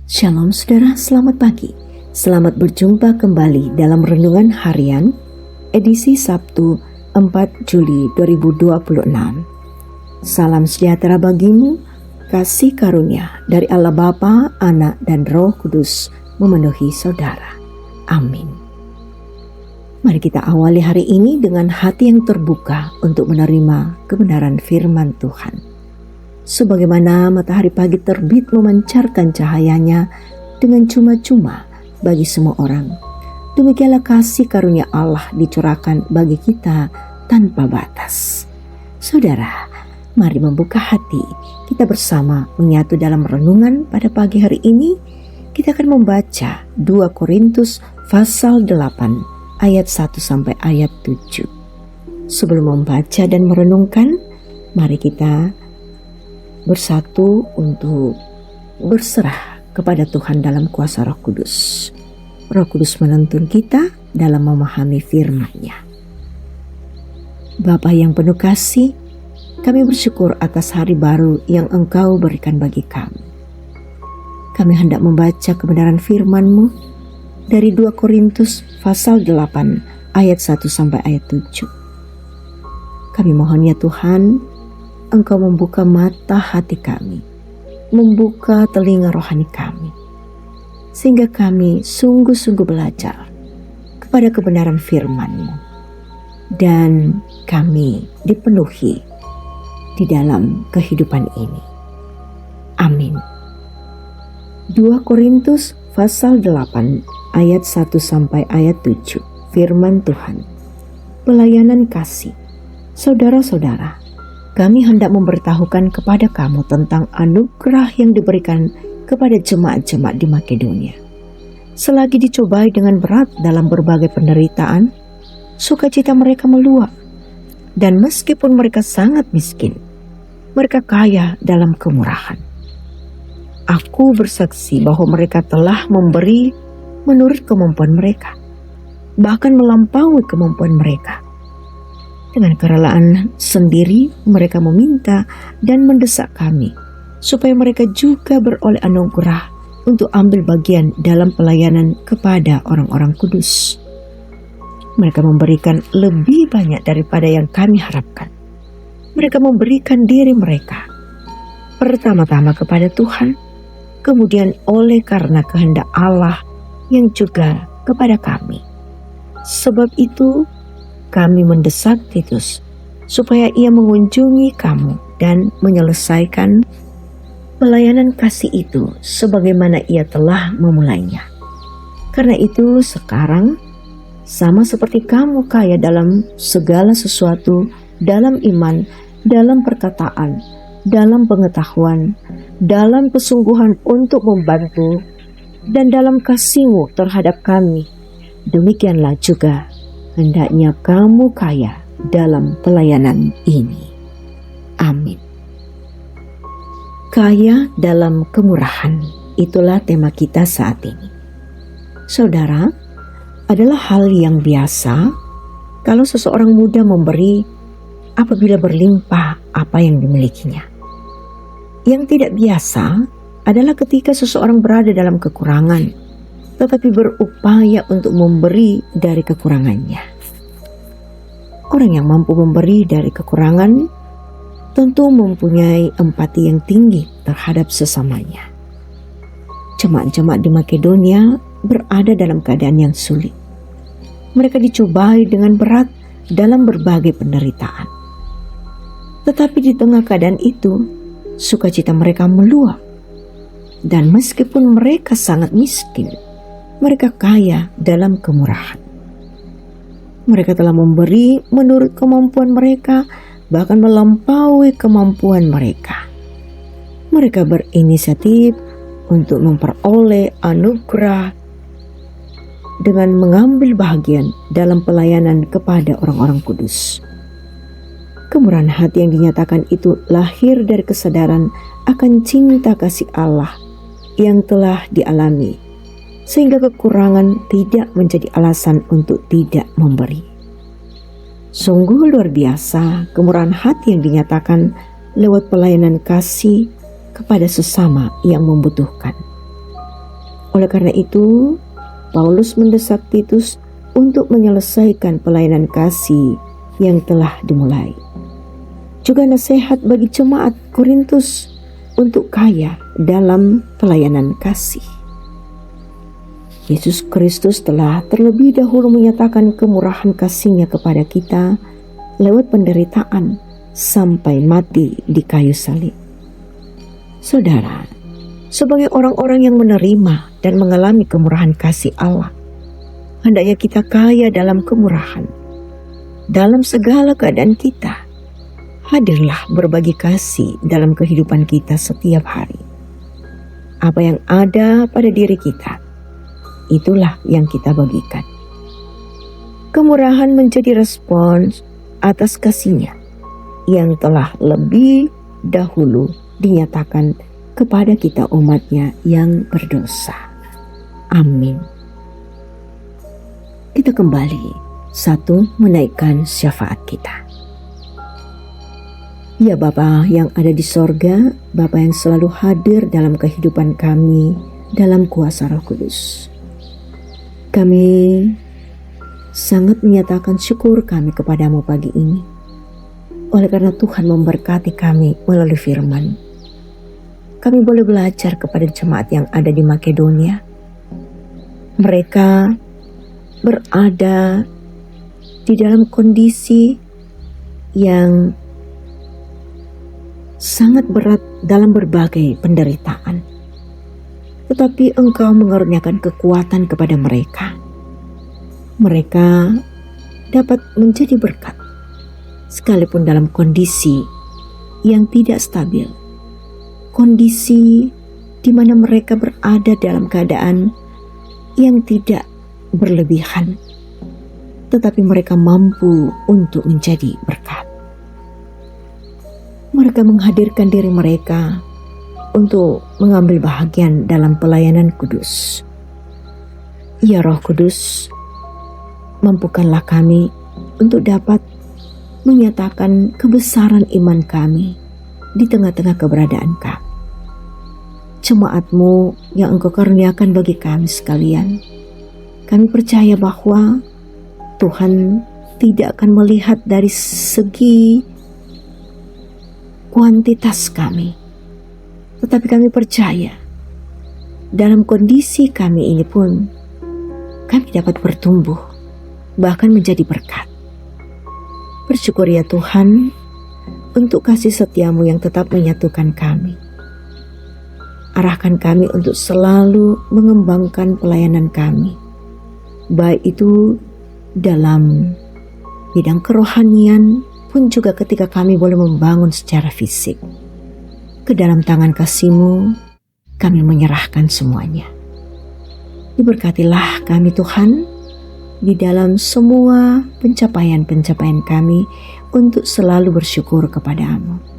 Shalom saudara, selamat pagi. Selamat berjumpa kembali dalam Renungan Harian edisi Sabtu 4 Juli 2026. Salam sejahtera bagimu, kasih karunia dari Allah Bapa, Anak, dan Roh Kudus memenuhi saudara. Amin. Mari kita awali hari ini dengan hati yang terbuka untuk menerima kebenaran firman Tuhan. Sebagaimana matahari pagi terbit memancarkan cahayanya dengan cuma-cuma bagi semua orang, demikianlah kasih karunia Allah dicurahkan bagi kita tanpa batas. Saudara, mari membuka hati kita bersama menyatu dalam renungan pada pagi hari ini. Kita akan membaca 2 Korintus pasal 8 ayat 1 sampai ayat 7. Sebelum membaca dan merenungkan, mari kita bersatu untuk berserah kepada Tuhan dalam kuasa Roh Kudus. Roh Kudus menuntun kita dalam memahami firman-Nya. Bapa yang penuh kasih, kami bersyukur atas hari baru yang Engkau berikan bagi kami. Kami hendak membaca kebenaran firman-Mu dari 2 Korintus pasal 8 ayat 1 sampai ayat 7. Kami mohon ya Tuhan, Engkau membuka mata hati kami, membuka telinga rohani kami, sehingga kami sungguh-sungguh belajar kepada kebenaran firman-Mu, dan kami dipenuhi di dalam kehidupan ini. Amin. 2 Korintus pasal 8 ayat 1 sampai ayat 7. Firman Tuhan. Pelayanan kasih. Saudara-saudara, kami hendak memberitahukan kepada kamu tentang anugerah yang diberikan kepada jemaat-jemaat di Makedonia. Selagi dicobai dengan berat dalam berbagai penderitaan, sukacita mereka meluap. Dan meskipun mereka sangat miskin, mereka kaya dalam kemurahan. Aku bersaksi bahwa mereka telah memberi menurut kemampuan mereka, bahkan melampaui kemampuan mereka. Dengan kerelaan sendiri mereka meminta dan mendesak kami supaya mereka juga beroleh anugerah untuk ambil bagian dalam pelayanan kepada orang-orang kudus. Mereka memberikan lebih banyak daripada yang kami harapkan. Mereka memberikan diri mereka pertama-tama kepada Tuhan, kemudian oleh karena kehendak Allah yang juga kepada kami. Sebab itu kami mendesak Titus supaya ia mengunjungi kamu dan menyelesaikan pelayanan kasih itu sebagaimana ia telah memulainya. Karena itu sekarang sama seperti kamu kaya dalam segala sesuatu, dalam iman, dalam perkataan, dalam pengetahuan, dalam kesungguhan untuk membantu, dan dalam kasih-Mu terhadap kami, demikianlah juga hendaknya kamu kaya dalam pelayanan ini. Amin. Kaya dalam kemurahan, itulah tema kita saat ini. Saudara, adalah hal yang biasa kalau seseorang muda memberi apabila berlimpah apa yang dimilikinya. Yang tidak biasa adalah ketika seseorang berada dalam kekurangan, tetapi berupaya untuk memberi dari kekurangannya. Orang yang mampu memberi dari kekurangan tentu mempunyai empati yang tinggi terhadap sesamanya. Jemaat-jemaat di Makedonia berada dalam keadaan yang sulit. Mereka dicobai dengan berat dalam berbagai penderitaan. Tetapi di tengah keadaan itu, sukacita mereka meluap. Dan meskipun mereka sangat miskin, mereka kaya dalam kemurahan. Mereka telah memberi menurut kemampuan mereka, bahkan melampaui kemampuan mereka. Mereka berinisiatif untuk memperoleh anugerah dengan mengambil bahagian dalam pelayanan kepada orang-orang kudus. Kemurahan hati yang dinyatakan itu lahir dari kesadaran akan cinta kasih Allah yang telah dialami, sehingga kekurangan tidak menjadi alasan untuk tidak memberi. Sungguh luar biasa kemurahan hati yang dinyatakan lewat pelayanan kasih kepada sesama yang membutuhkan. Oleh karena itu, Paulus mendesak Titus untuk menyelesaikan pelayanan kasih yang telah dimulai. Juga nasihat bagi jemaat Korintus untuk kaya dalam pelayanan kasih. Yesus Kristus telah terlebih dahulu menyatakan kemurahan kasih-Nya kepada kita lewat penderitaan sampai mati di kayu salib. Saudara, sebagai orang-orang yang menerima dan mengalami kemurahan kasih Allah, hendaknya kita kaya dalam kemurahan. Dalam segala keadaan kita, hadirlah berbagi kasih dalam kehidupan kita setiap hari. Apa yang ada pada diri kita, itulah yang kita bagikan. Kemurahan menjadi respons atas kasih-Nya yang telah lebih dahulu dinyatakan kepada kita umat-Nya yang berdosa. Amin. Kita kembali, satu, menaikkan syafaat kita. Ya Bapa yang ada di sorga, Bapa yang selalu hadir dalam kehidupan kami dalam kuasa Roh Kudus. Kami sangat menyatakan syukur kami kepadamu pagi ini. Oleh karena Tuhan memberkati kami melalui firman. Kami boleh belajar kepada jemaat yang ada di Makedonia. Mereka berada di dalam kondisi yang sangat berat dalam berbagai penderitaan. Tetapi Engkau mengaruniakan kekuatan kepada mereka. Mereka dapat menjadi berkat, sekalipun dalam kondisi yang tidak stabil. Kondisi di mana mereka berada dalam keadaan yang tidak berlebihan, tetapi mereka mampu untuk menjadi berkat. Mereka menghadirkan diri mereka untuk mengambil bahagian dalam pelayanan kudus. Ya Roh Kudus, mampukanlah kami untuk dapat menyatakan kebesaran iman kami di tengah-tengah keberadaan kami. Jemaat-Mu yang Engkau karuniakan bagi kami sekalian, kami percaya bahwa Tuhan tidak akan melihat dari segi kuantitas kami, tetapi kami percaya dalam kondisi kami ini pun kami dapat bertumbuh, bahkan menjadi berkat. Bersyukur ya Tuhan untuk kasih setia-Mu yang tetap menyatukan kami. Arahkan kami untuk selalu mengembangkan pelayanan kami, baik itu dalam bidang kerohanian pun juga ketika kami boleh membangun secara fisik. Ke dalam tangan kasih-Mu kami menyerahkan semuanya. Diberkatilah kami Tuhan di dalam semua pencapaian-pencapaian kami untuk selalu bersyukur kepada-Mu.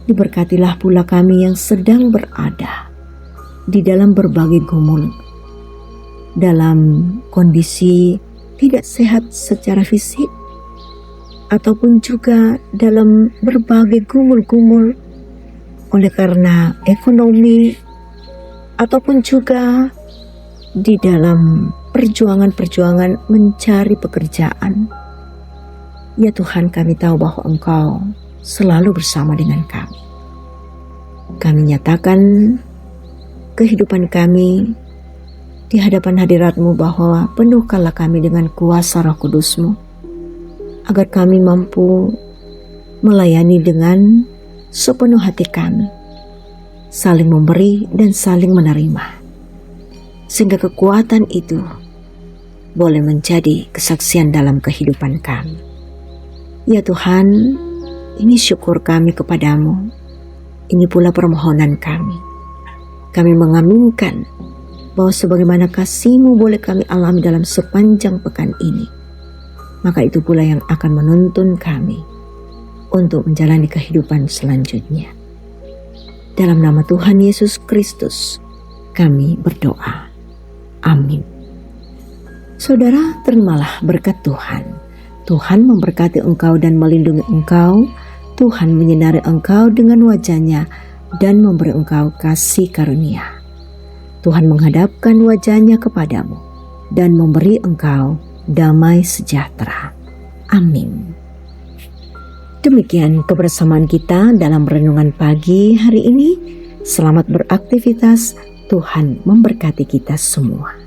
Diberkatilah pula kami yang sedang berada di dalam berbagai gumul, dalam kondisi tidak sehat secara fisik, ataupun juga dalam berbagai gumul-gumul oleh karena ekonomi, ataupun juga di dalam perjuangan-perjuangan mencari pekerjaan. Ya Tuhan, kami tahu bahwa Engkau selalu bersama dengan kami. Kami nyatakan kehidupan kami di hadapan hadirat-Mu bahwa penuhkanlah kami dengan kuasa Roh Kudus-Mu, agar kami mampu melayani dengan sepenuh hati kami, saling memberi dan saling menerima, sehingga kekuatan itu boleh menjadi kesaksian dalam kehidupan kami. Ya Tuhan, ini syukur kami kepadamu, ini pula permohonan kami. Kami mengaminkan bahwa sebagaimana kasih-Mu boleh kami alami dalam sepanjang pekan ini, maka itu pula yang akan menuntun kami untuk menjalani kehidupan selanjutnya. Dalam nama Tuhan Yesus Kristus kami berdoa. Amin. Saudara, terimalah berkat Tuhan. Tuhan memberkati engkau dan melindungi engkau. Tuhan menyinari engkau dengan wajah-Nya dan memberi engkau kasih karunia. Tuhan menghadapkan wajahnya kepadamu dan memberi engkau damai sejahtera. Amin. Demikian kebersamaan kita dalam renungan pagi hari ini. Selamat beraktivitas, Tuhan memberkati kita semua.